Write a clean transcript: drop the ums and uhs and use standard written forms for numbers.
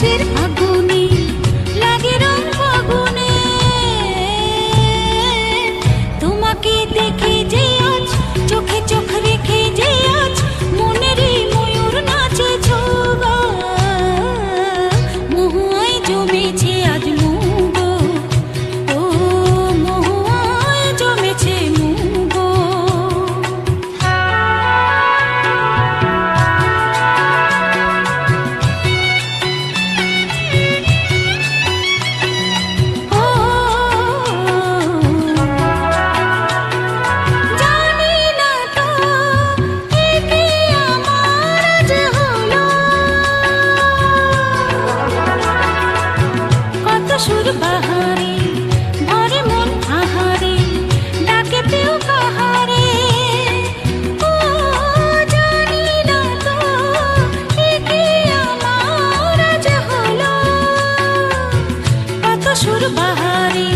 আকাশের আগুনে লাগে রং ফাগুনে, তোমাকে দেখে যে আজ চোখে চোখ রেখে যে আজ মনেরই ময়ূর নাচে ছোগা, মহুয়ায় জমেছে আজ মুগো, ও মহুয়ায় জমেছে মুগো। সুর বাহারে ভরে মন আহারে ডাকে পেও কাহারে, ও জানি না তো কি আমার আজ হলো, কত সুর বাহারে